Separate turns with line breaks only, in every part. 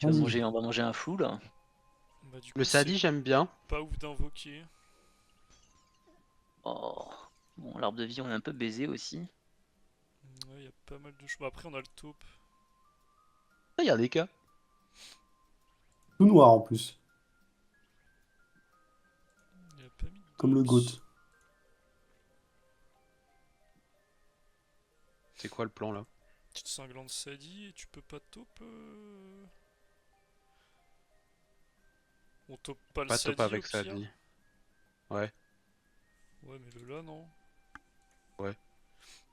Vas-y.
On va manger un flou là.
Bah, du coup,
Le Sadi, j'aime bien.
pas ouf d'invoquer.
Oh. Bon, l'arbre de vie, on est un peu baisé aussi.
Ouais, y a pas mal de choix. Après, on a le taupe.
Ah, il y a des cas.
Tout noir en plus,
Y a pas mis de
comme le
dots.
GOAT.
C'est quoi le plan là?
Petite cinglante Sadi et tu peux pas taupe. On taupe pas le
Pas top
Sadi au
avec
pire.
Sadi. Ouais,
Ouais, mais le là, non.
ouais.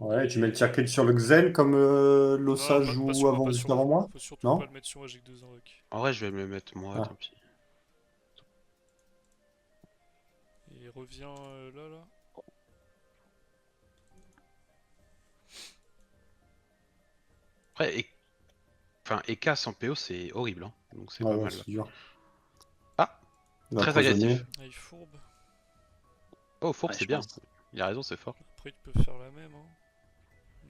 Ouais, et tu mets le tir crit sur le Xen comme
Non,
l'Ossa
pas
joue
sur moi,
avant,
pas
juste
sur moi.
avant moi?
Faut surtout pas
Non?
le mettre sur moi, j'ai que 2 invoques.
En vrai, je vais me le mettre moi,
Ah.
tant pis.
Et reviens là, là.
Après, enfin, Eka sans PO, c'est horrible, hein. Donc c'est
Ouais,
pas
ouais,
mal là.
c'est dur.
Ah,
Il va
très
empoisonner.
agressif.
Ah, il fourbe.
Oh, Fourbe,
Ouais,
c'est
je
bien.
pense.
Il a raison, c'est fort.
Après, tu peux faire la même, hein.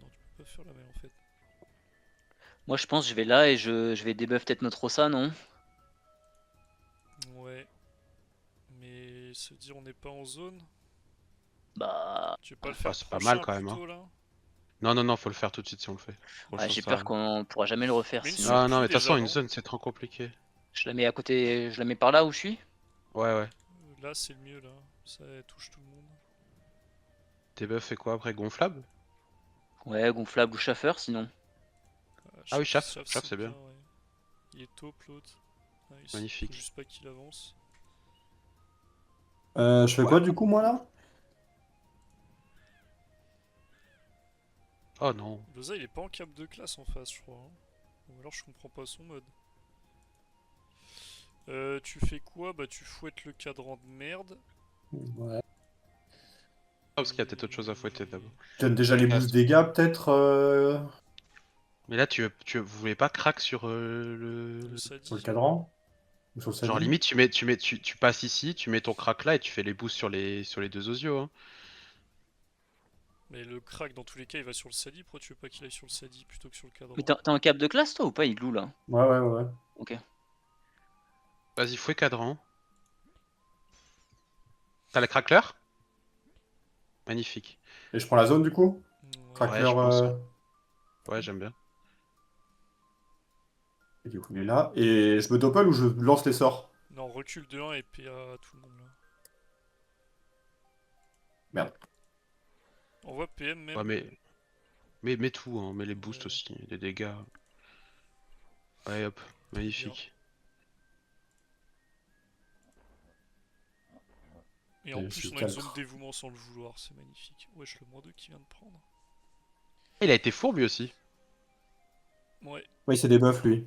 Non, tu peux pas faire la même en fait.
Moi, je pense que je vais là et je vais debuff peut-être notre Rossa, non?
Ouais. Mais se dire on n'est pas en zone.
Bah,
Tu veux pas le
Bah,
faire
c'est pas mal
prochain
quand même, hein.
plutôt là?
Non, non, non, faut le faire tout de suite si on le fait.
ouais,
Franchement,
j'ai
ça.
peur qu'on pourra jamais le refaire
Mais une
sinon.
sur
Ah non,
pluie
mais de toute façon,
déjà,
une
non?
zone, c'est trop compliqué.
Je la mets à côté, je la mets par là où je suis?
Ouais, ouais.
Là c'est le mieux là. Ça touche tout le monde.
Tes buffs, fait quoi après? Gonflable?
Ouais, gonflable ou chaffeur sinon.
Ah oui, chaff.
Chaff,
Chaff, c'est bien.
ouais. Il est taupe l'autre. Nice. Faut
Magnifique.
juste pas qu'il avance.
Je fais
Ouais.
quoi du coup, moi là?
Oh non.
Loza il est pas en cap de classe en face, je crois, hein. Ou alors je comprends pas son mode. Tu fais quoi? Bah tu fouettes le cadran de merde.
Ouais.
Ah, parce qu'il y a peut-être autre chose à fouetter d'abord.
Tu donnes déjà les
Ah,
boosts dégâts peut-être
Mais là, vous voulez pas crack sur
Le
le.
sur le
Sadi.
cadran? Ou sur le
Genre
Sadi?
limite, tu passes ici, tu mets ton crack là et tu fais les boosts sur les deux osios, hein.
Mais le crack dans tous les cas il va sur le Sadi. Pourquoi tu veux pas qu'il aille sur le Sadi plutôt que sur le cadran?
Mais t'es en cap de classe toi ou pas, Igloo là?
Ouais, ouais, ouais.
Ok.
Vas-y, fouet cadran. T'as le crackler? Magnifique.
Et je prends la zone du coup?
Ouais.
Ouais,
Crackler,
je pense, ouais. Ouais, j'aime bien.
et du coup, il est là. Et je me doppel ou je lance les sorts?
Non, recule de 1 et PA à tout le monde là.
Merde.
On voit PM même.
Ouais, mais tout, hein. Mets les boosts
Ouais.
aussi, les dégâts. Ouais, hop,
Bien.
magnifique.
Et en
Et je
plus
suis
on a une zone
caltre.
dévouement sans le vouloir, c'est magnifique. Wesh, le -2 qui vient de prendre.
Il a été fourbe lui aussi.
Ouais.
Oui, c'est des buffs lui.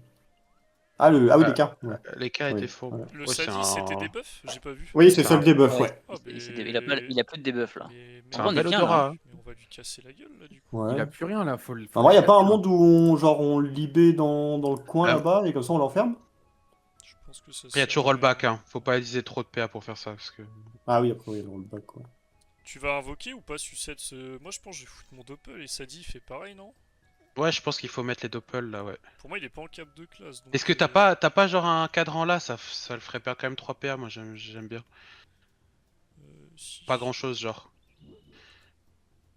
Ah, oui, les cartes. Ouais.
Les cas étaient
Oui,
fourbes.
ouais.
Le
Ouais,
Sadi c'était des buffs? J'ai pas vu.
Oui, c'est
c'est
seul
un...
des buffs,
Ouais,
ouais.
Ah
il a plus de debuff là.
Mais
c'est
En
un
vrai, on est
bel
bien là.
odorat, hein.
Mais on va lui casser la gueule là du coup.
Ouais.
Il a plus rien là, faut
En vrai, y a pas un
l'éclater, là.
monde où on, genre, on le libé dans le coin
Ah,
là-bas et comme ça on l'enferme?
Je pense que ça
il y a toujours
serait...
rollback, hein. Faut pas utiliser trop de PA pour faire ça, parce que...
Ah oui, après, oui, il y a le rollback, quoi.
Tu vas invoquer ou pas Sucette ce... Moi je pense que je vais foutre mon doppel et Sadi il fait pareil, non?
Ouais, je pense qu'il faut mettre les doppels là, ouais.
Pour moi il est pas en cap de classe donc...
Est-ce que t'as pas genre un cadran là? Ça le ferait perdre quand même 3 PA, moi j'aime bien.
Si.
Pas grand chose, genre.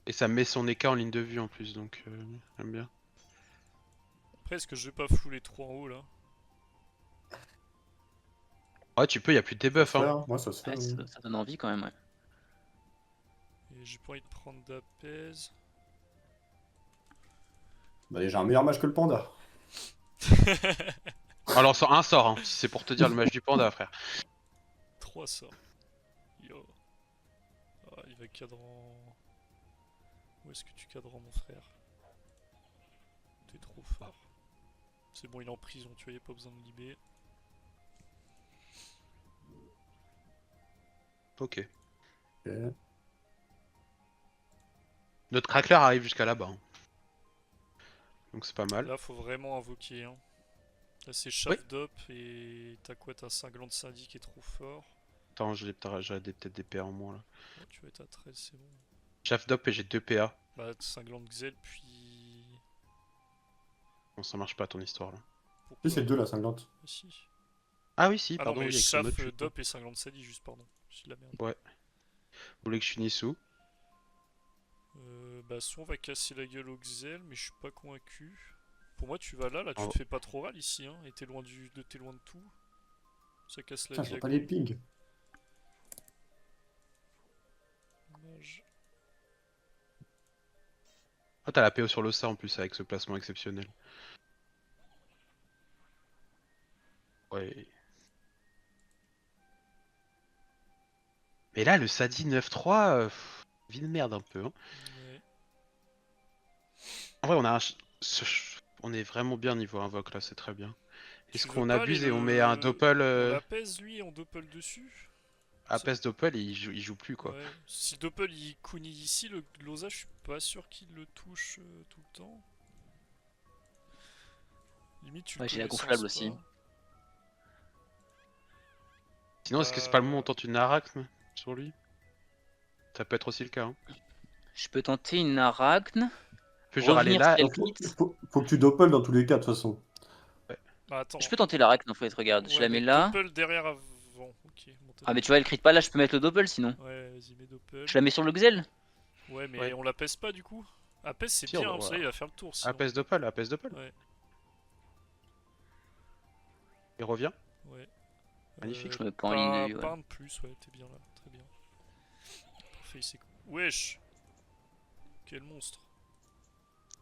Et ça met son EK en ligne de vue en plus, donc j'aime bien.
Après est-ce que je vais pas flou les 3 en haut là?
Ouais, tu peux, y a plus de
Ça se
debuff,
fait,
hein.
hein. Ouais, ça se fait.
Ouais,
Oui.
ça donne envie quand même, ouais.
Et j'ai pas envie de prendre d'apaise.
Bah, j'ai un meilleur match que le panda.
Alors, un sort, hein, si c'est pour te dire le match du panda, frère.
3 sorts. Yo. Ah, il va cadran... Où est-ce que tu cadran mon frère? T'es trop fort. C'est bon, il est en prison, tu vois, y a pas besoin de libérer.
Ok.
Ok.
Notre crackler arrive jusqu'à là-bas, hein. Donc c'est pas mal.
Là, faut vraiment invoquer, hein. Là, c'est
Oui.
chaff d'op et t'as quoi? T'as cinglant de syndic qui est trop fort.
Attends, j'ai peut-être des PA en moins là.
Ouais, tu vas être à 13, c'est bon.
Chaff d'op et j'ai 2 PA.
Bah, cinglant de Xel, puis.
Bon, ça marche pas ton histoire là.
Si, c'est
Pourquoi?
le 2 la cinglante.
Ah, si.
Ah oui, si,
Ah non,
pardon,
mais
oui, avec son
Chaff,
autre jupe.
Dop et cinglante Sadi, juste, pardon. J'ai de la merde.
Ouais. Vous voulez que je finisse où?
Bah, soit on va casser la gueule au Xel, mais je suis pas convaincu. Pour moi, tu vas là, tu
En-
te fais pas trop râle ici, hein, et t'es loin de tout. Ça casse la
Putain, je vois pas
diago.
les pings.
Dommage.
Ah, t'as la PO sur l'Ossa en plus avec ce placement exceptionnel. Ouais. Mais là, le Sadi 9-3, vie de merde un peu. Hein.
Ouais.
En vrai, on a on est vraiment bien niveau invoque là, c'est très bien. Est-ce
Tu veux
qu'on
pas aller
abuse et on met un doppel
On l'apaise lui, on doppel dessus? Ça-
Apes doppel et il joue plus quoi.
Ouais. Si le doppel il kuni ici, le Glosa, je suis pas sûr qu'il le touche tout le temps. Limite, tu le
Ouais, j'ai la
connaissances
gonflable aussi.
pas.
Sinon, est-ce que c'est pas le moment où on tente une arachne sur lui? Ça peut être aussi le cas. Hein.
Je peux tenter une arachne.
Tu peux genre aller
Revenir
là.
spell
Donc,
kit.
faut que tu doppel dans tous les cas, de toute façon.
Ouais.
Bah, attends.
Je peux tenter l'arachne en fait, regarde. Je
Ouais,
la
mais
mets là.
doppel derrière avant. Ok, bon, t'as
Ah, mais
dit.
tu vois, elle crit pas là, je peux mettre le doppel sinon.
Ouais, vas-y, mets doppel.
Je la mets sur le Xel.
Ouais, mais
Ouais.
on l'apaise pas du coup. Apaise, c'est
Si,
bien, hein, parce que là, il va faire le tour sinon.
Apes doppel, Apes doppel.
Ouais,
Il revient.
ouais.
Magnifique.
Je me mets pas en ligne de vue, ouais.
Pas un de plus, ouais, t'es bien là, très bien. Parfait, c'est cool. Wesh! Quel monstre!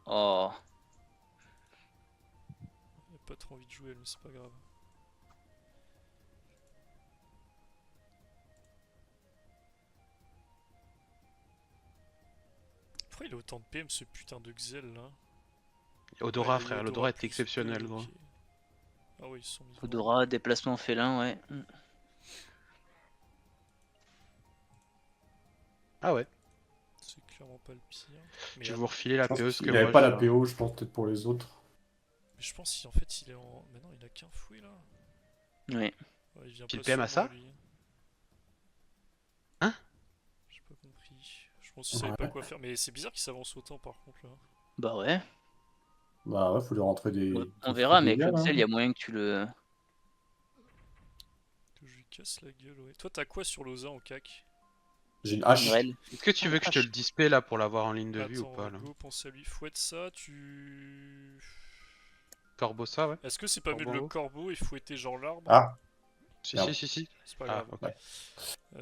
Oh.
J'ai pas trop envie de jouer, mais c'est pas grave. Pourquoi il a autant de PM ce putain de Xel là?
Odora,
Ah, il y a
frère, l'Odora est
plus
exceptionnel,
deux,
gros.
ok. Ah ouais, ils se sont mis.
Odora, déplacement félin, ouais.
Ah ouais.
C'est clairement pas le pire. Mais,
Je vais vous refiler la
Je pense
PO, parce que
qu'il avait
moi
pas
j'ai
la PO, je pense peut-être pour les autres.
mais je pense qu'en fait il est en. Mais non, il a qu'un fouet là.
Ouais.
Ouais, il vient
Qu'il
pas
PM
sur
à ça
moi, lui.
Hein?
J'ai pas compris. Je pense qu'il savait
Ouais.
pas quoi faire. Mais c'est bizarre qu'il s'avance autant par contre là.
Bah ouais.
Bah ouais, faut lui rentrer des.
On
des
verra,
trucs
mais avec le
légaux,
Xel, il y
hein.
a moyen que tu le.
Que je lui casse la gueule, ouais. Toi, t'as quoi sur l'Osa en cac?
J'ai une
Une
hache.
rel.
Est-ce que tu veux que je te le display là pour l'avoir en ligne de vue ou
Attends,
pas là?
go, pense à lui. Fouette ça, tu.
Corbossa, ouais.
Est-ce que c'est pas mieux de le
Corbeau.
corbeau et fouetter genre l'arbre?
Ah,
Si,
merde.
si, si, si.
C'est pas
Ah,
grave.
ok.
Ouais.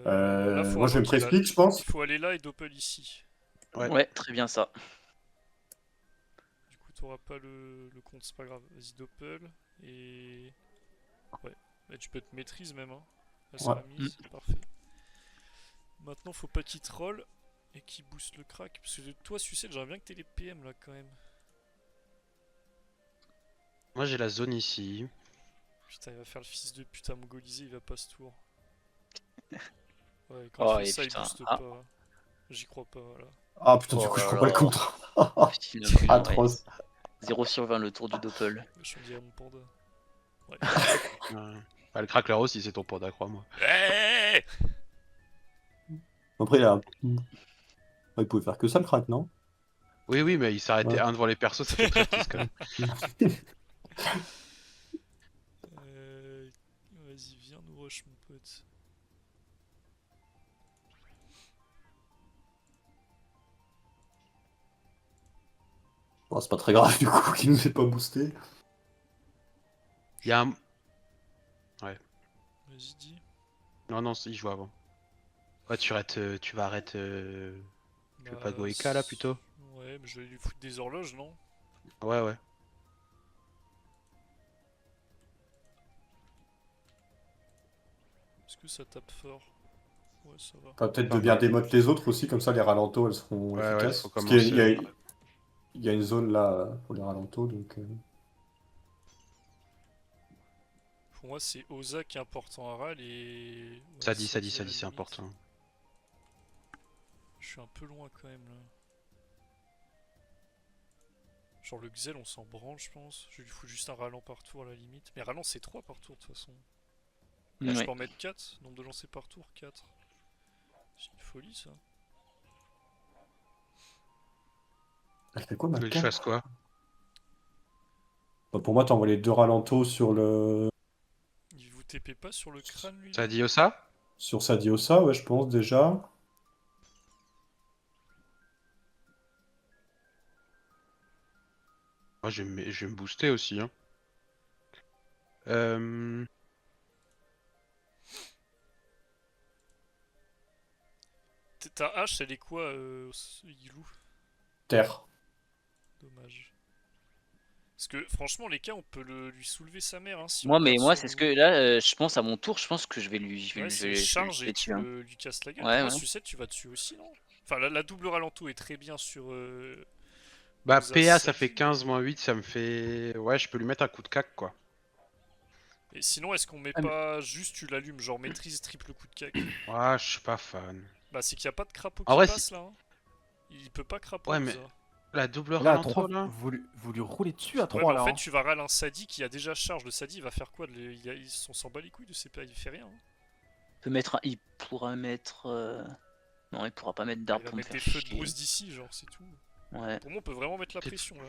Là, faut
Moi je vais me
invoquer là.
presse je pense.
Il faut aller là et doppel ici.
Ouais.
Ouais, très bien ça.
Du coup, t'auras pas le compte, c'est pas grave. Vas-y, doppel. Et. Ouais. Là, tu peux te maîtrise même, hein. Là, c'est
Ouais.
la mise. Parfait. Maintenant, faut pas qu'il troll et qu'il booste le crack. Parce que toi, Sucette, j'aimerais bien que t'aies les PM là quand même.
Moi j'ai la zone ici.
Putain, il va faire le fils de putain mongolisé, il va pas ce tour. Ouais, quand
Oh,
il fait
et
ça, il
putain.
booste
Ah.
pas. J'y crois pas, là.
Ah putain, du
Oh
coup je
là
comprends pas le
là.
contre.
Putain, ouais.
Atroce.
0 sur 20 le tour du doppel.
Je me dirais mon panda. Ouais.
Bah, le crackler aussi, c'est ton panda, crois-moi.
Hey.
Après, il y a. Il pouvait faire que ça le crack, non?
Oui, oui, mais il s'est arrêté
Ouais.
un devant les persos, ça fait très triste quand même.
Vas-y, viens nous rush, mon pote.
Bon, c'est pas très grave du coup qu'il nous ait pas boosté.
Il y a un.
Vas-y, dis.
Non, non, il joue avant. Ouais, tu vas arrêter. Tu veux pas Goeka là plutôt?
Ouais, mais je vais lui foutre des horloges, non?
Ouais, ouais.
Est-ce que ça tape fort? Ouais, ça va.
T'as peut-être
Pas
de bien
mal.
démote les autres aussi, comme ça les ralentos elles seront
Ouais, ouais,
efficaces.
faut
Parce qu'il y a,
commencer.
il y a une zone là pour les ralentos donc.
Pour moi, c'est Oza qui est important à Ral et. Ouais,
Ça dit,
Sadi à la
c'est
limite.
important.
Je suis un peu loin quand même là. Genre le Xel, on s'en branle, je pense. Je lui fous juste un ralent par tour à la limite. Mais ralent, c'est 3 par tour de toute façon. Là, je
Ouais.
peux en mettre 4. Nombre de lancers par tour, 4. C'est une folie ça.
Elle fait quoi
Tu veux que je
maintenant?
fasse quoi?
Bah, pour moi, t'envoies les deux ralentos sur le
Il vous TP pas sur le crâne, lui
Ça
là
dit ça?
sur Sadiosa, ouais, je pense déjà.
Moi, je vais me booster aussi, hein. Euh...
Ta hache, elle est quoi, Yilou?
Terre.
Dommage. Parce que franchement, les cas, on peut lui soulever sa mère hein, si on
Moi, mais
garde
moi,
sur
c'est ce
nous.
que là, je pense à mon tour, je pense que je vais lui, je vais,
Ouais,
je
c'est
vais, je vais,
charge
je vais
et tu
tuer. Hein.
lui casses la gueule.
Ouais,
Pour moi,
ouais.
Sucette, tu vas dessus aussi, non? Enfin, la double ralento est très bien sur
Bah,
aux as
PA, ça fait
sec.
15 moins 8, ça me fait... Ouais, je peux lui mettre un coup de cac, quoi.
Et sinon, est-ce qu'on met
Ah, mais-
pas juste tu l'allumes, genre maîtrise triple coup de cac?
Ouais, je suis pas fan.
Bah, c'est qu'il n'y a pas de crapaud
En
qui
vrai,
passe là. Hein. Il peut pas crapaud,
Ouais,
aux
mais
as.
la double
Là, à
ralento,
3,
là...
vous lui roulez dessus à
Ouais,
3
mais en
là.
fait,
Hein.
tu vas râler un Sadi qui a déjà charge. Le Sadi, il va faire quoi on s'en bat les couilles de CPA, il fait rien. Hein.
Il pourra mettre. Non, il pourra pas mettre
Il
d'arbre
va
pour me
mettre
faire
des feux de
chier.
brousse d'ici, genre, c'est tout.
Ouais.
Pour moi, on peut vraiment mettre la
T'es-
pression là.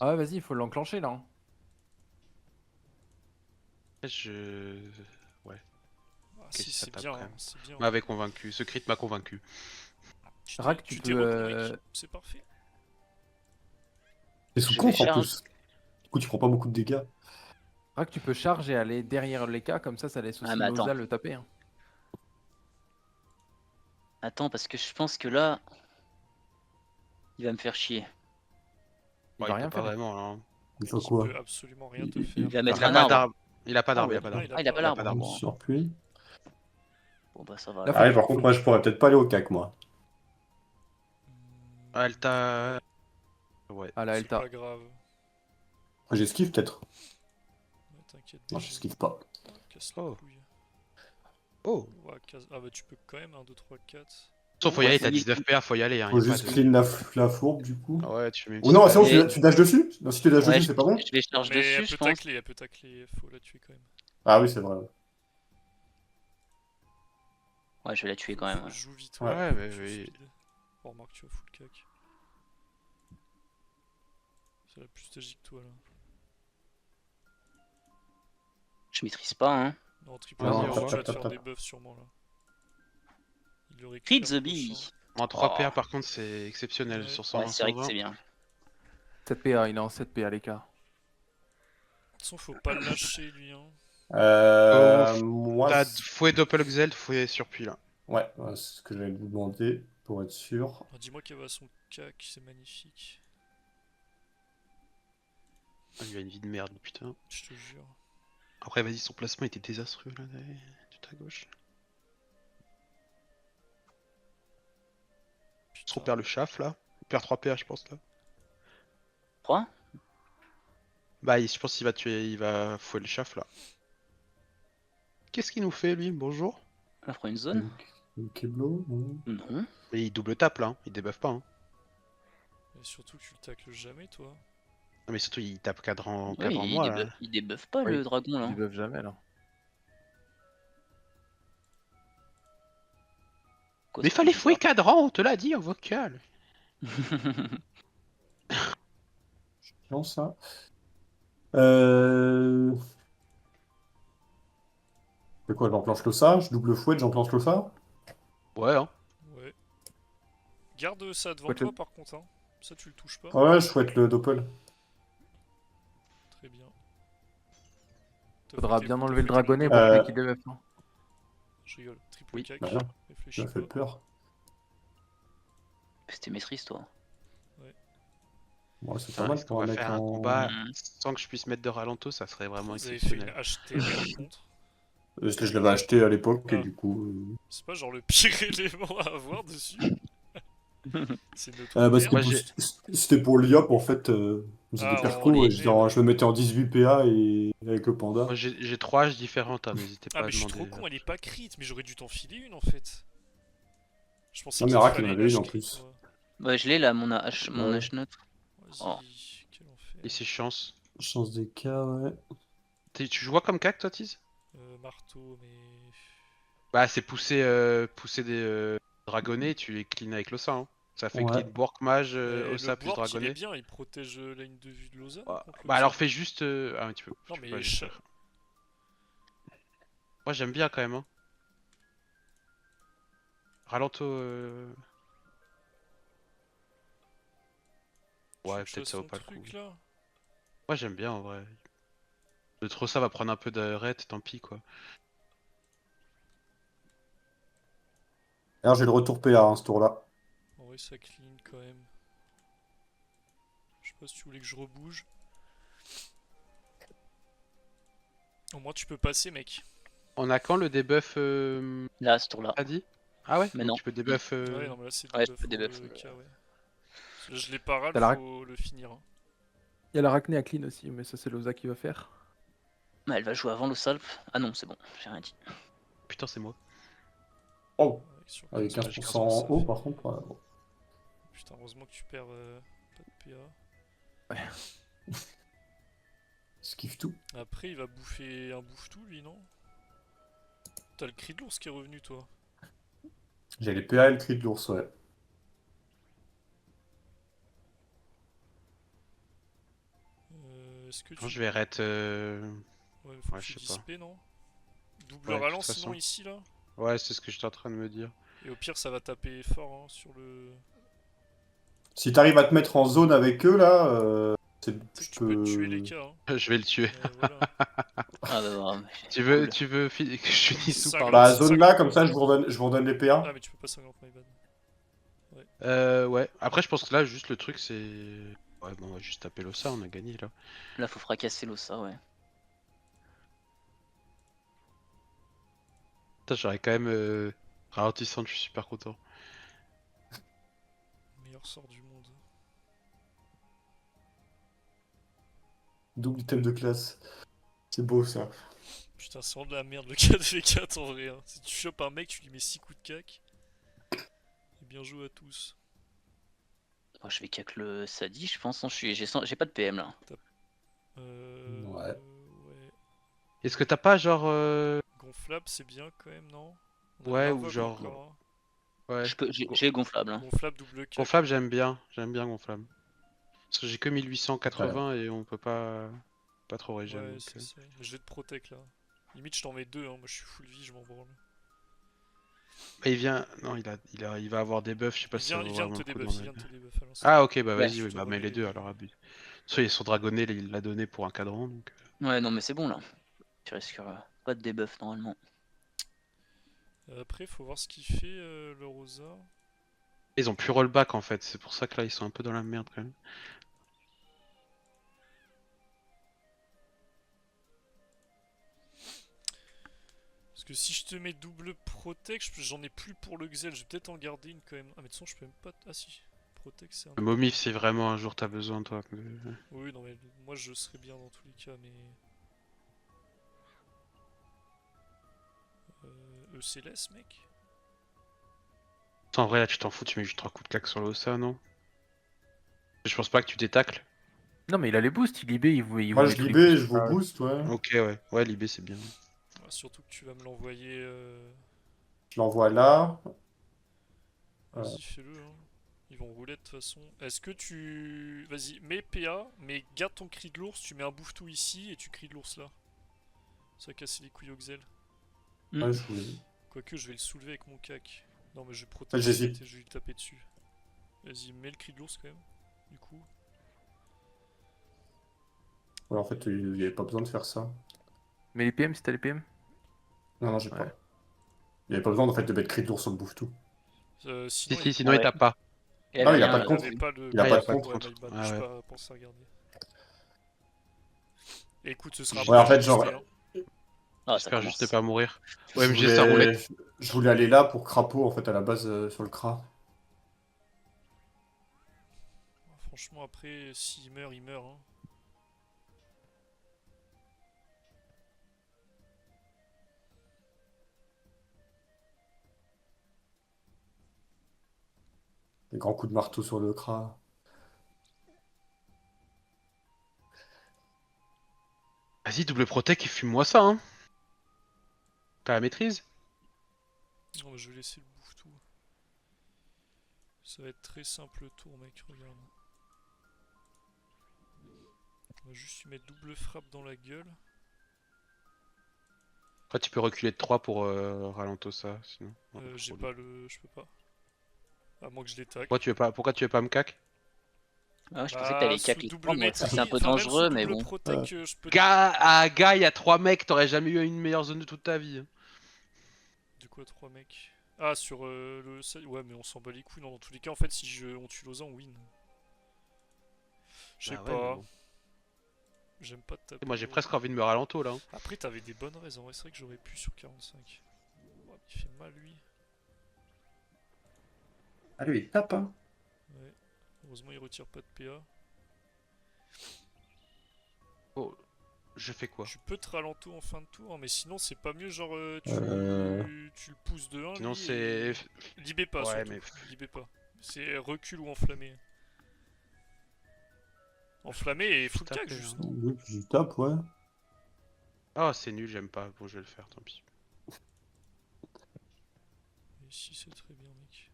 Ah ouais, vas-y, il faut l'enclencher là. Hein.
Je... Ouais,
Ah,
qu'est-ce
si,
que ça
c'est bien,
t'apprend?
hein, c'est bien.
M'avait convaincu, ce crit m'a convaincu.
Rack, tu
Tu t'es
peux,
reconnu, c'est parfait.
T'es sous
Je vais
contre en
charge.
plus. Du coup, tu prends pas beaucoup de dégâts.
Rack, tu peux charger et aller derrière les cas, comme ça laisse
Ah,
aussi
mais attends.
Loza le taper. Hein.
Attends, parce que je pense que là, il va me faire chier.
Il
Ouais,
va
il
rien
peut pas
faire.
vraiment, là. Hein.
Il
Mec,
fait
il
quoi?
peut absolument rien te
Il-
faire.
Il va mettre
Il a
un
pas
arbre.
d'arbre. Il a pas d'arbre,
Ah
il
ouais.
a pas d'arbre.
Ah, il a pas
d'arbre.
l'arbre.
Une
Bon.
surpluie.
Bon, bah ça va.
Là,
alors.
Ah oui, par contre, moi, je pourrais peut-être pas aller au CAC, moi.
Ah, elle t'a... Ouais.
Ah là,
C'est
Elta.
pas grave.
Après, j'esquive peut-être.
Ouais, t'inquiète.
Non,
déjà.
j'esquive pas.
Casse la
Oh.
couille.
Oh.
Ouais, Ah bah tu peux quand même, 1, 2, 3, 4.
Sauf faut y aller,
faut
t'as
y-
19 PA, faut y aller. Hein,
Faut
y a pas
juste
de...
clean la fourbe, du coup.
Ah ouais, tu fais même
Ou non, c'est bon,
Et-
tu dashes dessus? Non, si tu dashes
Ouais,
dessus, c'est pas bon?
je vais charge
Mais
dessus, je pense.
elle peut tacler, faut la tuer quand même.
Ah oui, c'est vrai.
Ouais, je vais la tuer quand même. Ouais.
Joue vite,
Ouais, mais
joue
oui.
speed. Oh, remarque, tu vas full cac. C'est la plus stagique que toi là.
Je maîtrise pas, hein.
Non, triple
Vas-y,
kill,
au
tu
revoir.
vas te faire
Tap,
des
tap.
buffs sûrement là. Il le
Crit
récupère
the
prochain.
bee.
En 3
Oh.
PA, par contre, c'est exceptionnel
Ouais.
sur 100,
Ouais, c'est vrai que
120.
c'est bien.
7 PA, il est en 7 PA les cas.
De toute façon, faut pas le lâcher lui. Hein.
Moi,
T'as fouet doppelxel, fouet surpuis, là.
ouais, c'est ce que j'allais vous demander pour être sûr.
Ah, dis-moi qu'elle va à son cac, c'est magnifique.
Ah, il a une vie de merde, putain.
Je te jure.
Après, vas-y, son placement était désastreux, là, tout à gauche. On perd le chaf, là. On perd 3 PA, je pense, là.
3
Bah, je pense qu'il va tuer, il va fouet le chaf, là. Qu'est-ce qu'il nous fait, lui? Bonjour.
On prend une zone
Une Keblo, non.
Non.
Mais il double tape, là. Hein. Il débuffe pas, hein.
Et surtout que tu le tacles jamais, toi.
Non, mais surtout, il tape cadran,
Ouais,
cadran moi, là.
il débuffe pas
Oui.
le dragon là.
Ils buff jamais là.
Quoi,
Mais
ça
fallait
fait
fouet cadran, on te l'a dit en vocal.
Non, ça. Euh... C'est quoi, j'enclenche le ça? Je double fouette, j'enclenche le ça?
Ouais, hein.
Ouais. Garde ça devant
Ouais,
toi par contre, hein. Ça tu le touches pas.
Ouais, je fouette le doppel.
Très bien.
Faudra bien enlever le
T'as fait
dragonnet
tes
pour
Euh,
qu'il débuff. Hein.
Je rigole. Triple
Oui,
cac.
bah non.
Réfléchis
Ça fait
pas.
peur.
C'était maîtrise toi.
Ouais, c'est
Putain,
pas mal
est-ce qu'on
pour un
va
mec
faire un
en...
combat
Mhm.
sans que je puisse mettre de ralento, ça serait vraiment
Vous avez fait une
exceptionnel.
HT par contre.
Je l'avais acheté à l'époque et
Ah.
du coup...
C'est pas genre le pire élément à avoir dessus. C'est notre
Bah,
merde.
Moi, j'ai-
c'était pour l'IOP en fait. C'était
Ah,
perco
en
et
ligne, ouais.
je le mettais en 18 PA et avec le panda.
Moi j'ai 3 âges différentes, hein, n'hésitez pas
Ah
à
mais je suis
demander.
trop con, elle est pas crit, mais j'aurais dû t'en filer une en fait. Je pensais
Non, mais
qu'il
Rack, il
fallait
en
une
avait une
hache
en
crit,
plus.
moi.
Ouais, je l'ai là, mon H neutre.
Vas-y,
Oh.
quel enfer.
Et c'est chance.
Chance des cas, ouais.
Tu joues comme cac toi, Tiz?
Marteau, mais...
Bah c'est pousser des dragonnets, tu les clean avec le sein. Hein. Ça fait
Ouais.
clean Bork Mage,
Le
Ossa plus
Bork, il est
Dragonnet.
bien, il protège la ligne de vue de Lausanne.
Ouais.
contre le
Bah alors
Xel.
fais juste... Ah mais tu peux,
Non,
tu peux
mais
pas juste
cha-
faire. Moi j'aime bien quand même. Hein. Ralento...
tu veux
Ouais,
que je
peut-être
fasse
ça vaut
ton
pas le coup.
truc là.
Moi j'aime bien en vrai. Le Trossa va prendre un peu de ret, tant pis quoi.
D'ailleurs, j'ai le retour PA hein, ce tour-là.
En vrai, ça clean quand même. Je sais pas si tu voulais que je rebouge. Au moins, tu peux passer, mec.
On a quand le debuff
Là, ce tour-là.
t'as dit? Ah ouais?
Mais
Donc
non.
tu peux debuff...
Ouais, non, mais là, c'est
Ouais, je
debuff
peux
pour
debuff.
le K, ouais. Parce que là, je l'ai pas ral,
T'as la
faut le finir. Hein.
Il y a l'Arachné à clean aussi, mais ça c'est Loza qui va faire.
Bah, elle va jouer avant le Salp. Ah non, c'est bon, j'ai rien dit.
Putain c'est moi.
Oh,
Ouais, sur
avec
15%,
15% en
ça
haut
fait-
par contre. Ouais, bon.
Putain, heureusement que tu perds pas de PA.
Esquive tout.
Après, il va bouffer un bouffe-tout, lui, non? T'as le cri de l'ours qui est revenu, toi.
J'ai les PA et le cri de l'ours, ouais.
Est-ce que
Je pense que
tu...
je vais ret...
Ouais, faut
Ouais,
que
je
tu
sais pas.
dispes, non? Double
Ouais, de
ralent,
toute
sinon,
façon.
ici, là.
Ouais, c'est ce que j'étais en train de me dire.
Et au pire, ça va taper fort hein, sur le...
Si t'arrives à te mettre en zone avec eux, là,
Tu sais
tu
que tu peux tuer les
peux...
cas. Hein.
Je vais le tuer.
Mais voilà.
Ah bah, bah,
Tu veux,
cool.
tu veux que je finisse tout par
50,
là?
Bah, zone là,
50
comme ça,
points.
je vous redonne les PA.
Ah, mais tu peux pas 50, my bad.
Ouais. Après, je pense que là, juste le truc, c'est... Ouais, bon, on va juste taper l'Ossa, on a gagné, là.
Là, faut fracasser l'Ossa, ouais.
Putain, j'aurais quand même... Ralentissante, je suis super content.
Meilleur sort du monde.
Double item de classe. C'est beau, ça.
Putain, c'est vraiment de la merde le 4v4 en vrai. Hein. Si tu chopes un mec, tu lui mets 6 coups de cac. Et bien joué à tous.
Moi, je vais qu'avec le Sadi, je pense. Hein, j'ai pas de PM là.
Ouais.
Ouais.
Est-ce que t'as pas, genre...
Gonflable, c'est bien quand même, non? On a
Ouais,
Marvok
ou genre...
encore, hein.
Ouais.
J'ai gonflable. Hein.
Gonflable, double cac.
Gonflable, j'aime bien. J'aime bien Gonflable. Parce que j'ai que 1880 et on peut pas... Pas trop régène.
Ouais,
donc,
c'est ça. Mais je vais te protect là. Limite, je t'en mets deux, hein. Moi je suis full vie, je m'en branle.
Mais il vient... Non, il va avoir des buffs, je sais pas
Il
si ça
vient,
vaut
il vient de
vraiment
te
le coup
debuff,
d'en
il vient de
mettre.
te debuff à l'instant.
Ah ok, bah
Ouais.
vas-y, oui,
Je te
bah mets les
remets
deux
les
alors, abus. Soit ils sont dragonnés, il l'a donné pour un cadran, donc...
Ouais, non, mais c'est bon là. Tu risques pas de debuff normalement.
Après, faut voir ce qu'il fait le Rosa.
Ils ont plus rollback en fait, c'est pour ça que là ils sont un peu dans la merde quand même.
Parce que si je te mets double protect, j'en ai plus pour le Xel. Je vais peut-être en garder une quand même. Ah, mais de toute façon, je peux même pas. Ah, si. Protect, c'est un.
Le Momif, si vraiment un jour t'as besoin toi.
Oui, non, mais moi je serais bien dans tous les cas, mais. ECLS, mec.
En vrai là tu t'en fous, tu mets juste 3 coups de claque sur l'Ossa, non? Je pense pas que tu détacles.
Non, mais il a les boosts, il libé, il vous
Moi,
met
je
tous les
libé,
boosts.
je vous booste, ouais.
Ok ouais, ouais Libé c'est bien.
Ouais, surtout que tu vas me l'envoyer.
Je l'envoie là.
Vas-y, fais-le. Hein. Ils vont rouler de toute façon. Est-ce que tu. Vas-y, mets PA, mais garde ton cri de l'ours. Tu mets un bouffe-tout ici et tu cries de l'ours là. Ça va casser les couilles au Xel.
Ouais, je voulais.
Quoique, je vais le soulever avec mon cac. Non, mais je vais
Ouais,
protéger
j'hésite.
et je vais lui taper dessus. Vas-y, mets le cri de l'ours quand même. Du coup.
Ouais, en fait, il n'y avait pas besoin de faire ça.
Mais les PM, si t'as les PM.
Non, non, j'ai
Ouais.
pas. Il n'y avait pas besoin en fait, de mettre cri de l'ours sur le bouffe-tout.
Si
Sinon,
si, sinon
Ouais.
il tape pas.
Et
Non,
elle
il a
vient,
pas de
là.
compte.
avait pas le.
Il a
Ah,
pas
y a
de
pas de
compte.
Ouais, my bad,
Ah
j'ai
ouais.
pas pensé à regarder. Et écoute, ce sera
Ouais, en fait,
juste
genre,
hein.
Ah, ça
J'espère juste
commence.
pas mourir.
Je
OMG ça
voulais...
roulait.
je voulais aller là pour crapaud en fait, à la base, sur le cra.
Franchement, après, s'il meurt, il meurt. Hein.
Des grands coups de marteau sur le cra.
Vas-y, double protect et fume-moi ça hein. T'as la maîtrise?
Non, mais je vais laisser le bouffe tout. Ça va être très simple le tour, mec, regarde. On va juste lui mettre double frappe dans la gueule.
Après, tu peux reculer de 3 pour ralentir ça, sinon. Ouais,
J'ai
trop
pas le... Je peux pas. À moins que je l'attaque.
pourquoi tu veux pas me cac?
Ah ouais, je pensais que t'allais
Sous
cac
double
moi. Ça, c'est un
maîtrise,
peu
enfin même sous
dangereux, mais
double
bon.
protec, je peux...
Gars, il y a 3 mecs, t'aurais jamais eu une meilleure zone de toute ta vie. Hein.
De quoi 3 mecs? Ah, sur le... Ouais, mais on s'en bat les couilles. Non, dans tous les cas, en fait, si on tue Lausanne, on win. Je sais
Bah ouais, mais
pas.
bon.
J'aime pas de taper.
Moi j'ai
haut.
presque envie de me ralentir là. Hein.
Après, t'avais des bonnes raisons. Ouais, c'est vrai que j'aurais pu sur 45. Oh, il fait mal, lui.
Ah, lui, il tape, hein.
Ouais. Heureusement, il retire pas de PA.
Oh, je fais quoi?
Tu peux te ralentir en fin de tour, hein, mais sinon, c'est pas mieux, genre, tu le pousses de 1.
Sinon
lui,
c'est.
et... Libé pas,
Ouais,
surtout.
mais.
Libé pas. C'est recul ou enflammé. Enflammé et full
taper,
cac, juste.
hein.
Non
Oui, je tape, ouais.
Oh, c'est nul, j'aime pas. Bon, je vais le faire, tant pis.
Et si, c'est très bien, mec.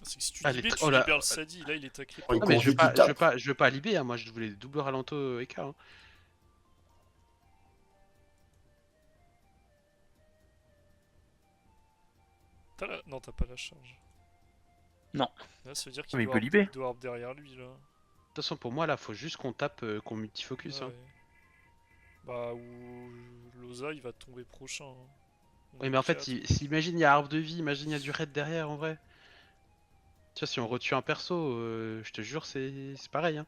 C'est que si tu
Ah, les
libères,
tr-
tu
oh là-
libères le Sadi. Là, il est taclé.
Oh, il
Non, mais
court vite, il tape.
je veux pas libérer, hein. Moi je voulais double ralento écart. Hein.
Non, t'as pas la charge.
Non.
Là, ça veut dire
Mais
qu'il
il
doit,
peut libérer.
il doit avoir derrière lui, là.
De toute façon, pour moi là, faut juste qu'on tape, qu'on multifocus. Hein.
Ouais. Bah, ou Loza, il va tomber prochain. Hein. On
Oui,
est
mais en fait,
quatre.
imagine il y a arbre de vie, imagine il y a du raid derrière en vrai. Tu vois, si on retue un perso, je te jure, c'est pareil. Hein.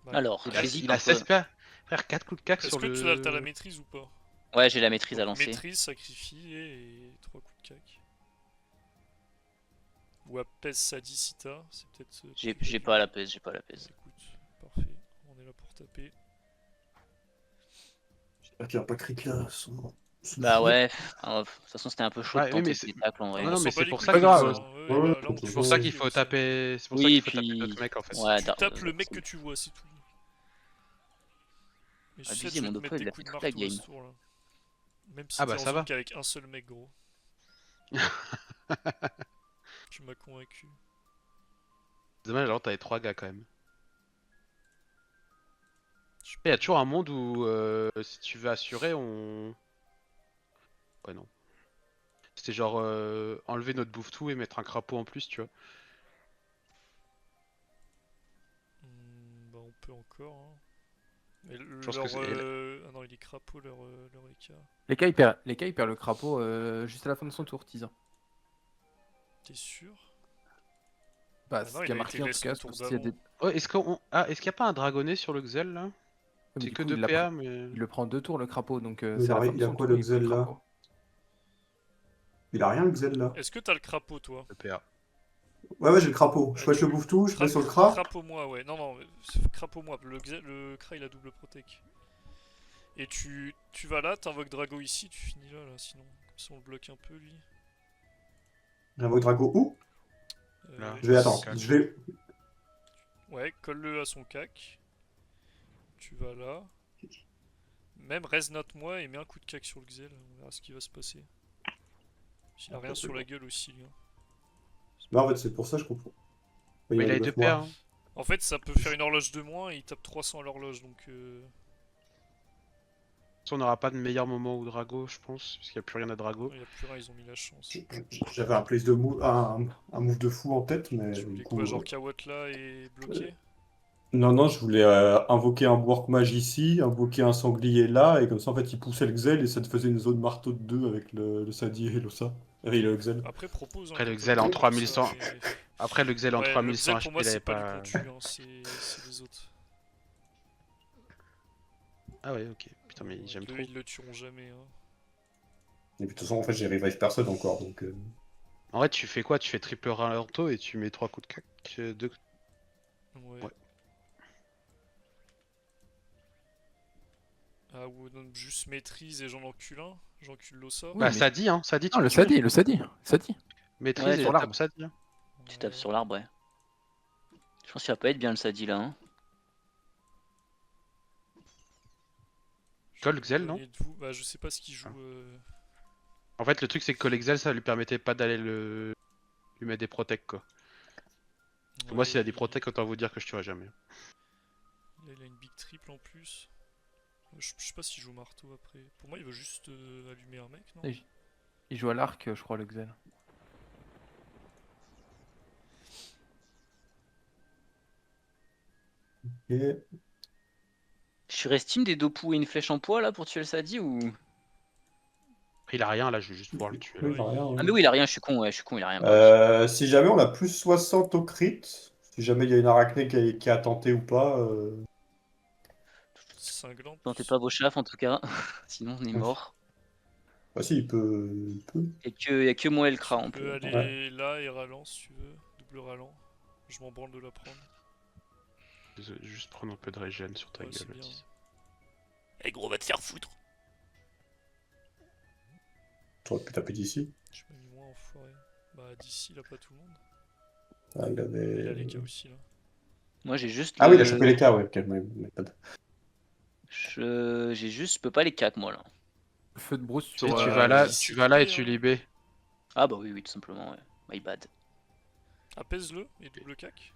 Bah,
Alors,
Il a,
j'hésite
il a
entre...
16 PA. Frère, 4 coups de cac
est-ce
sur
que
le.
t'as la maîtrise ou pas?
Ouais, j'ai la maîtrise à
Donc,
lancer.
maîtrise, sacrifie et 3 coups de cac. Ou apaise Sadicita, c'est peut-être.
J'ai pas la pèse, j'ai pas la pèse.
Écoute, parfait. On est là pour taper.
J'espère qu'il n'y a pas crit là.
Bah ouais, de toute façon c'était un peu chaud
Ouais,
de
oui,
tenter
mais
le
c'est-
tacle en vrai.
Non,
On
non,
s'en
mais
bat
c'est
les
pour
couilles
ça
de
qu'il
ça,
faut.
hein. Ouais,
Ouais,
bah, là, on
c'est
touche
C'est pour ça
pas
qu'il
les
faut
couilles,
taper. C'est pour ça
Oui,
qu'il faut taper
puis...
d'autres mecs en fait.
Ouais,
Tu tapes le mec que tu vois, c'est tout. Mais
Abusé,
je vais
mon
te
Dopo,
mettre
il
des
a
coups de
pris toute la
marteau à ce
game.
tour là. Même si
Ah
t'es
bah,
en
ça
zone
va.
qu'avec un seul mec, gros. Tu m'as convaincu.
Dommage, alors t'avais 3 gars quand même.
Je
Il y a toujours un monde où si tu veux assurer, on. Ouais, non. C'était genre enlever notre bouffe-tout et mettre un crapaud en plus, tu vois.
Bah on peut encore. Hein. Mais
Je pense que c'est-
Ah non, il est crapaud leur écart.
Les cas, il perd le crapaud juste à la fin de son tour, teaser.
T'es sûr?
Bah,
Ah
c'est
non,
ce
il
qui a
a
marqué
été
en
reste
tout cas.
au tour
S'il y a
d'avant.
des-
Oh, est-ce qu'il y a pas un dragonnet sur le Xel là?
Mais
C'est
du
que
coup,
2
il,
PA, mais.
il le prend 2 tours le crapaud, donc
Mais
c'est à la fin
il
de
a
son
quoi,
tour,
le
il prend le
Xel, là?
crapaud.
Il a rien, le Xel là.
Est-ce que t'as le crapaud, toi?
Le PA.
Ouais, j'ai le crapaud. Je fouette le bouffe-tout, je mets sur le cra.
Crapaud-moi, ouais. Non, crapaud-moi. Le cra, il a double protec. Et tu vas là, t'invoques Drago ici, tu finis là, sinon. Comme ça, on le bloque un peu, lui.
J'invoque Drago où?
Là.
Je vais attendre.
Cac.
Je vais.
Ouais, colle-le à son cac. Tu vas là. Même reste note-moi et mets un coup de cac sur le Xel. On verra ce qui va se passer. S'il a rien sur la gueule aussi, lui. Hein.
Bah, en fait, c'est pour ça que je comprends.
Mais il a les 2 PA. Hein.
En fait, ça peut faire une horloge de moins et il tape 300 à l'horloge, donc...
On n'aura pas de meilleur moment où Drago, je pense, parce qu'il n'y a plus rien à Drago.
Il n'y a plus rien, ils ont mis la chance.
J'avais un place de move, un move de fou en tête, mais
Tu
du
voulais
coup.
quoi, genre Kawat là et bloqué?
Non, je voulais invoquer un Work Mage ici, invoquer un sanglier là, et comme ça en fait il poussait le Xel et ça te faisait une zone marteau de 2 avec le Sadi et l'Ossa. Et le Xel.
Après, propose...
Après, le
quand
Xel
t'as
en
le temps,
3100.
ça, mais-
Après le Xel en
Ouais, le
3100
Xel, pour moi,
HP, il
c'est
avait
pas
pas.
lui qu'on tue, hein, c'est les autres.
Ah ouais, ok. Putain, mais j'aime
Eux,
trop.
ils le tueront jamais. Hein.
Et puis de toute façon en fait j'ai revive personne encore donc.
En vrai, tu fais quoi? Tu fais triple ralento et tu mets 3 coups de cac.
Ouais.
Ouais.
Ah, ou non, juste maîtrise et j'en encule un. J'encule l'Ossa.
Oui,
Bah,
mais-
ça dit, hein. Ça dit, tu
Non, le
peux tuer.
Sadi.
Maîtrise
Ouais,
et
sur
tape
l'arbre.
ça dit. Hein.
Tu tapes sur l'arbre, ouais. Je pense qu'il va pas être bien le Sadi là. Hein.
Colle Xel, non?
Bah, je sais pas ce qu'il joue.
En fait, le truc, c'est que Colle Xel, ça lui permettait pas d'aller le lui mettre des protects quoi.
Ouais,
Moi, s'il a des protects, autant vous dire que je tuerai jamais.
Là, il a une big triple en plus. Je sais pas s'il joue marteau après. Pour moi, il veut juste allumer un mec, non?
Et il joue à l'arc, je crois, le Xel.
Et...
Je suis restime des deux poux et une flèche en poids là pour tuer le Sadi ou.
Après, il a rien là, je vais juste pouvoir le tuer.
Oui,
Là.
il a rien,
Ah,
ouais.
mais oui, il a rien, je suis con, ouais, je suis con, il a rien. Bah oui.
Si jamais on a plus 60 au crit, si jamais il y a une arachné qui a tenté ou pas,
Cinglant.
Tentez pas vos chafs en tout cas, sinon on est mort.
bah si, il peut. Il peut.
Y a que moi et le
Tu
Kra en
peux
plus.
aller là et ralent si tu veux. Double ralent. Je m'en branle de la prendre.
Désolé, juste prendre un peu de régène sur ta
Ouais, c'est
gueule.
bien.
Otis.
Eh gros, va te faire foutre.
T'aurais pu taper d'ici.
Je m'ai mis moins enfoiré. Bah d'ici, il a pas tout le monde.
Ah, il
Il a
avait.
les cas aussi là.
Moi j'ai juste
Ah oui, il a
le.
chopé les cas, ouais. Ok,
Je peux pas les 4 moi là.
Feu de brousse
Tu sais,
sur.
Ouais,
tu vas là et tu
hein.
libé.
Ah bah oui, oui, tout simplement, ouais. My bad.
Apaise-le et double cac.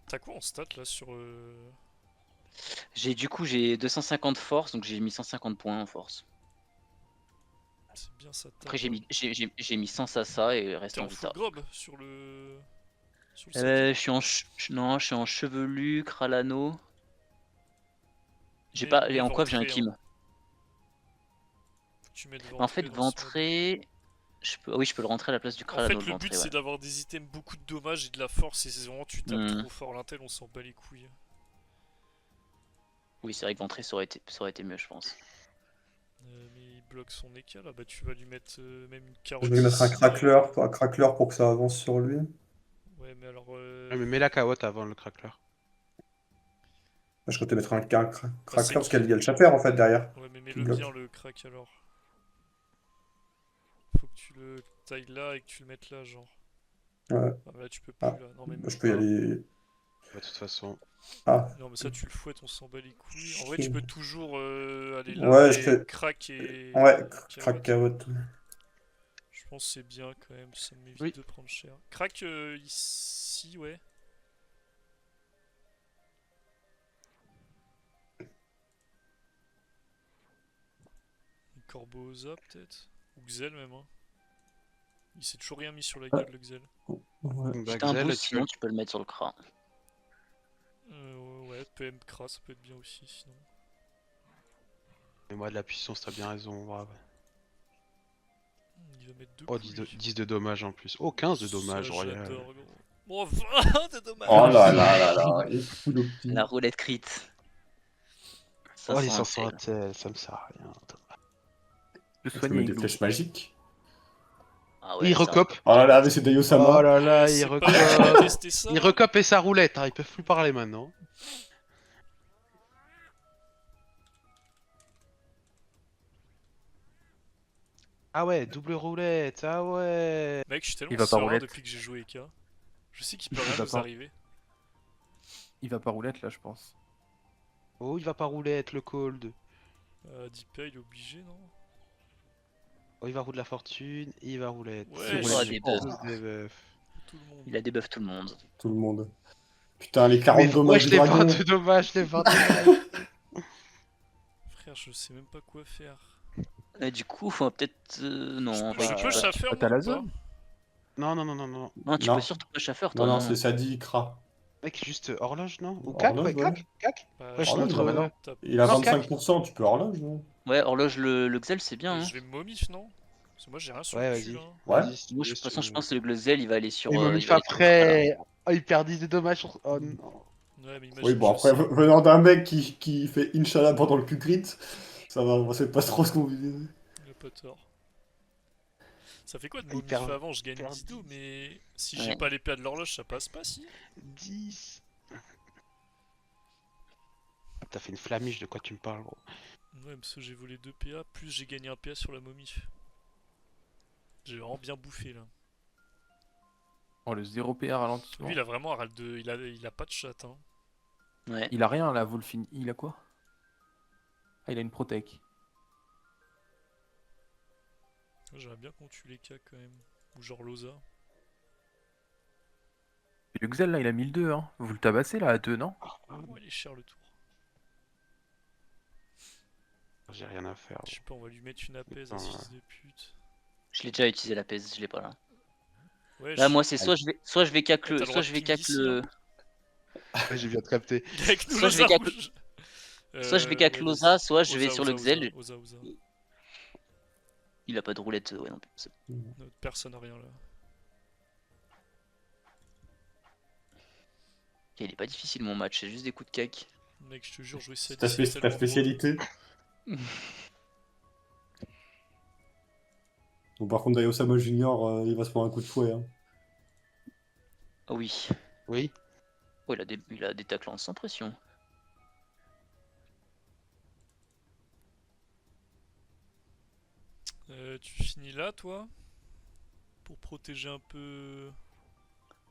T'as quoi en stat là sur.
J'ai 250 force, donc j'ai mis 150 points en force.
C'est bien ça.
Après j'ai mis 100 Sasa et le reste
T'es
en
en full
Vita.
grob sur le. Sur le Sadi.
Je suis en non, je suis en chevelu, Kralano. J'ai
Mais-
pas
mais
et en coiffe j'ai un
ventré,
Kim.
hein. Faut que tu mettes
En fait
ventré dans ce mode.
ventré, oui, je peux le rentrer à la place du
En
Kralano
fait,
le
le but
ventré,
c'est
ouais.
d'avoir des items, beaucoup de dommages et de la force, et c'est vraiment tu tapes
Hmm.
trop fort. L'intel, on s'en bat les couilles.
Oui, c'est vrai que ventré ça aurait été mieux, je pense.
Mais il bloque son écart là, bah tu vas lui mettre même une
Je
carotte.
vais lui mettre un
ici,
crackler pour que ça avance sur lui.
Ouais, mais alors.
Ouais, mais mets la carotte avant le crackler.
Je comptais mettre un crackler
c'est
parce
qui-
qu'il y a le chaper en fait derrière.
Ouais, mais
qui
mets-le
bloque.
bien le crack alors. Faut que tu le tailles là et que tu le mettes là, genre.
Ouais.
Ah, mais là tu peux plus
Ah,
là. Non, mais
bah,
même
je peux y
pas.
aller.
Bah, de toute façon.
Ah,
Non, mais ça tu le fouettes, on s'en bat les couilles. En vrai,
ok.
tu peux toujours aller là
Ouais, je
et
fais.
crack et.
Ouais, crack
carotte.
carotte.
Je pense que c'est bien quand même, ça m'évite
Oui.
de prendre cher. Crack ici, ouais. Corboza peut-être. Ou Xel même, hein. Il s'est toujours rien mis sur la gueule, le Xel.
Ouais.
Si
Bah,
t'as un
Xel,
boost,
tu
sinon
peux-
tu peux le mettre sur le Kra.
Ouais, PM Kra, ça peut être bien aussi, sinon.
Mais moi de la puissance, t'as bien raison, brave.
Il va mettre deux
Oh,
couilles.
10 de dommages en plus. Oh, 15 de dommages,
Ça,
royal.
j'adore, gros. Bon, 20 de dommages.
Oh là là là là, il est fou le petit.
La roulette crit.
Oh, les
500
500
intel.
intel, ça me sert à rien.
Je
Je peux
soigne
mettre des
Igloo.
flèches magiques.
Ah
Il
ça-
recope.
Oh là là, mais c'est
Oh
Dayo-sama.
là là, il
C'est pas
recope.
moi qui ai testé ça.
Il recope et sa roulette, hein, ils peuvent plus parler maintenant. Ah ouais, double roulette, ah ouais.
Mec, je suis tellement
Il va pas
serein
roulette.
depuis que j'ai joué Eka. Je sais qu'il
Il
peut rien
va
nous
pas.
arriver.
Il va pas roulette là, je pense.
Oh, il va pas roulette, le cold.
Deepa, il est obligé, non?
Oh, il va roule de la fortune, il va roulette.
Ouais,
Oh, des buffs.
Des buffs.
Tout le monde.
Il a debuff tout le monde.
Tout le monde. Putain, les
Mais
40 dommages
wesh,
du
les
dragon.
20 de dommages, les 20 de dommages.
Frère, je sais même pas quoi faire.
Du coup, faut peut-être. Non,
Je
en
peux,
vrai,
je
tu
peux
peux-
chaffer
T'as la
ou pas?
zone.
Non, non, non, non, non.
Non, tu
Non.
peux surtout pas chaffer,
Non,
toi.
non,
Non,
c'est Sadi Kra.
Mec, juste horloge, non? Ou cac,
Horloge,
ouais, cac,
ouais.
cac.
Bah,
Wesh,
je
horloge,
notre.
bah
non.
tape.
Il a
Non,
25%, tu peux horloge, non?
Ouais, horloge, le Xel, c'est bien.
Mais
Hein.
je vais momif, non? Parce que moi j'ai rien sur
Ouais,
le cul
vas-y.
là.
Ouais.
Vas-y, si tu
Moi,
veux,
de toute
si tu
façon, je
veux.
pense que le Xel, il va aller sur.
Il me
il
mif
va aller sur le Kra, là.
après. Oh, il perd 10 de dommages sur. Oh non.
Ouais, mais imagine,
Oui, bon,
je
après,
sais.
venant d'un mec qui fait Inch'Allah pendant le Q-Crit, ça va, on sait pas trop ce qu'on veut.
Il a pas tort. Ça fait quoi de
Il
momif
perd-
avant? Je gagne
perd
10 d'eau,
10.
mais si j'ai
Ouais.
pas l'épée de l'horloge, ça passe pas si?
10. T'as fait une flamiche, de quoi tu me parles, gros?
Ouais, parce que j'ai volé 2 PA, plus j'ai gagné un PA sur la momif. J'ai vraiment bien bouffé là.
Oh, le 0 PA ralentissement.
Lui, il a vraiment un râle de. Il a pas de chat, hein.
Ouais.
Il a rien là, vous le finissez. Il a quoi? Ah, il a une protec.
J'aimerais bien qu'on tue les cas quand même. Ou genre Loza.
Et le Xel là, il a 1002, hein. Vous le tabassez là à 2, non?
Oh, il est cher le tour.
J'ai rien à faire.
Je sais pas, on va lui mettre une apaise à
Putain,
ce fils de pute.
Je l'ai déjà utilisé la pèse, je l'ai pas là.
Ouais,
Là, moi, c'est soit je vais cac
t'as le
le,
droit
soit
de
je vais
ping
cac
d'ici,
le,
Ouais, j'ai bien te capté.
Il est avec nous,
soit je vais
Loza
cac-
rouge.
soit je vais cac
Ouais,
Loza,
vas-y.
soit je vais
Oza,
sur le
Oza,
Xel.
Oza, Oza.
Il a pas de roulette, ouais non plus.
Notre personne a rien là.
Ok, il est pas difficile mon match, c'est juste des coups de cac.
Mec, je te jure, jouer ça
Ta,
d'ici, c'est
ta
tellement drôle.
spécialité. Bon, par contre, Daiosama Junior, il va se prendre un coup de fouet. Hein.
Ah oui.
Oui.
Oh, il a des taclants sans pression.
Tu finis là, toi? Pour protéger un peu.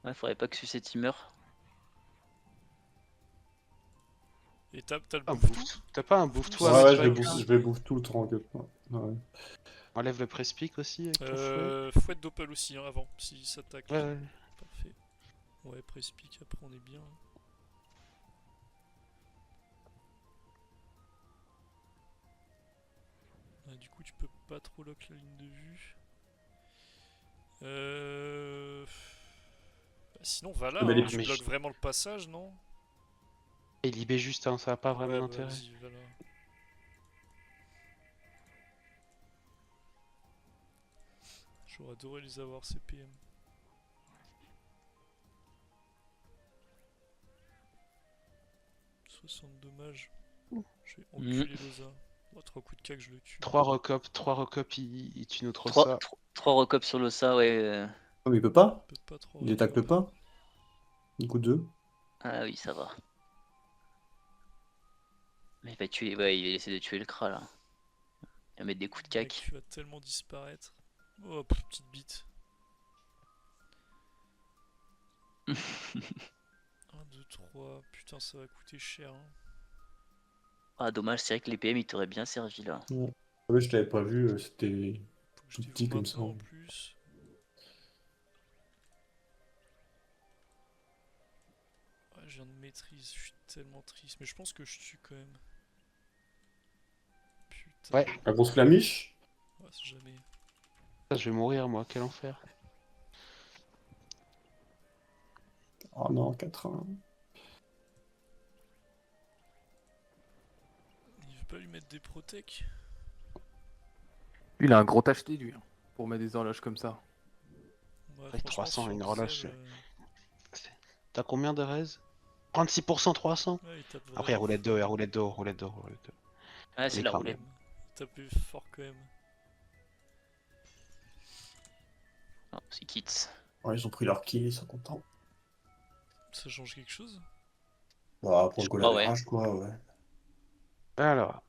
Ouais, faudrait pas que Sucette il meure.
Et t'as le
Un
bouffe-tout?
bouffe. T'as pas un bouffe-tout
Ouais,
à
ouais,
mettre avec
je vais bouffer tout le temps. Ouais.
Enlève le press-pick aussi avec ton fouet.
Fouette d'Opal aussi, hein, avant, si ça tacle.
Ouais, ouais.
Parfait. Ouais, press-pick, après on est bien. Ah, du coup, tu peux pas trop lock la ligne de vue. Bah, sinon, va là,
Mais
hein,
les-
tu
mais
bloques
je-
vraiment le passage, non?
Et libé juste, hein, ça a pas vraiment
Ouais, bah,
d'intérêt.
vas-y, va là. J'aurais adoré les avoir, ces PM. « 60 dommages. Je vais enculer Loza. Oh, 3 coups de cac, je le tue.
3 recop, il tue notre
3
ça.
recops sur l'Ossa, ouais.
Oh, mais il peut pas.
Je peux pas trop
Il les tacle pas. Du coup, 2.
Ah oui, ça va. Mais il va tuer, ouais, il va essayer de tuer le Kra là. Il va mettre des coups de
Mec,
cac.
tu vas tellement disparaître. Oh, petite bite. 1, 2, 3. Putain, ça va coûter cher. Hein.
Ah dommage, c'est vrai que les PM ils t'auraient bien servi là.
Ouais, je t'avais pas vu, c'était
Faut que je
tout
dévoue
petit comme ça.
maintenant en plus. Ouais, je viens de maîtrise, je suis tellement triste. Mais je pense que je tue quand même. Putain.
Ouais.
La grosse flamiche.
Ouais, c'est jamais.
Ça, je vais mourir, moi, quel enfer.
Oh non, 4-1.
Il veut pas lui mettre des protec?
Lui, il a un gros acheté, lui, hein, pour mettre des horloges comme ça.
Ouais,
Avec 300,
sur
une
le
relâche,
Xel,
T'as combien de raise? 36% 300.
ouais, il tape
Après,
vraiment
roulette
fort.
d'eau, roulette d'eau, roulette d'eau, roulette d'eau.
Ah c'est
Les
la
crânes.
roulette.
Il tapait fort quand même.
Oh, c'est Kits.
Ouais, ils ont pris leur kill, ils sont contents.
Ça change quelque chose?
Bah, pour
Je
le goal
crois, ouais.
average, quoi, ouais.
Alors,